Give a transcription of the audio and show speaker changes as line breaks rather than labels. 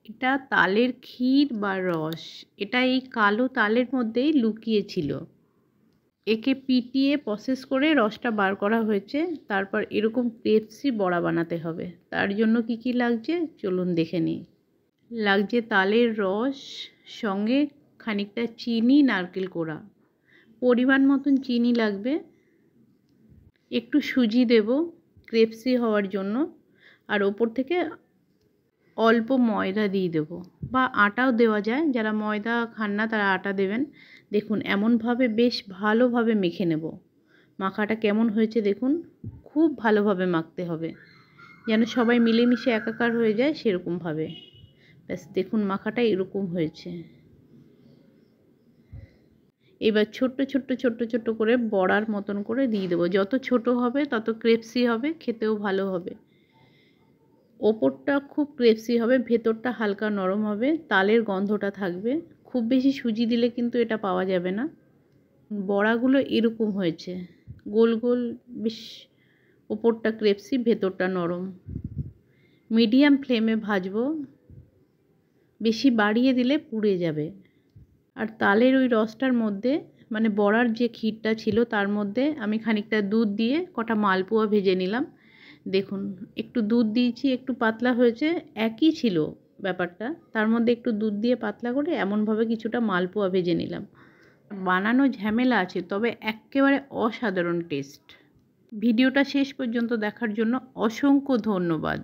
এটা তালের ক্ষীর বা রস। এটা এই কালো তালের মধ্যেই লুকিয়ে ছিল। একে পিটিয়ে প্রসেস করে রসটা বার করা হয়েছে। তারপর এরকম পেপসি বড়া বানাতে হবে। তার জন্য কি কি লাগছে চলুন দেখে নিই। লাগছে তালের রস, সঙ্গে খানিকটা চিনি, নারকেল কোড়া, পরিমাণ মতন চিনি লাগবে, একটু সুজি দেব ক্রেপসি হওয়ার জন্য, আর ওপর থেকে অল্প ময়দা দিয়ে দেবো, বা আটাও দেওয়া যায়। যারা ময়দা খান না তারা আটা দেবেন। দেখুন এমনভাবে বেশ ভালোভাবে মেখে নেব। মাখাটা কেমন হয়েছে দেখুন, খুব ভালোভাবে মাখতে হবে যেন সবাই মিলেমিশে একাকার হয়ে যায় সেরকমভাবে। ব্যাস দেখুন মাখাটা এরকম হয়েছে। এবার ছোট্ট ছোট্ট ছোট্ট ছোট্ট করে বড়ার মতন করে দিয়ে দেবো। যত ছোট হবে তত ক্রেপসি হবে, খেতেও ভালো হবে। ওপরটা খুব ক্রেপসি হবে, ভেতরটা হালকা নরম হবে, তালের গন্ধটা থাকবে। খুব বেশি সুজি দিলে কিন্তু এটা পাওয়া যাবে না। বড়াগুলো এরকম হয়েছে, গোল গোল, বেশ ওপরটা ক্রেপসি, ভেতরটা নরম। মিডিয়াম ফ্লেমে ভাজবো, বেশি বাড়িয়ে দিলে পুড়ে যাবে। আর তালের ওই রসটার মধ্যে, মানে বড়ার যে ক্ষীরটা ছিল তার মধ্যে আমি খানিকটা দুধ দিয়ে কটা মালপোয়া ভেজে নিলাম। দেখুন একটু দুধ দিয়েছি, একটু পাতলা হয়েছে, একই ছিল ব্যাপারটা। তার মধ্যে একটু দুধ দিয়ে পাতলা করে এমনভাবে কিছুটা মালপোয়া ভেজে নিলাম। বানানো ঝামেলা আছে, তবে একেবারে অসাধারণ টেস্ট। ভিডিওটা শেষ পর্যন্ত দেখার জন্য অসংখ্য ধন্যবাদ।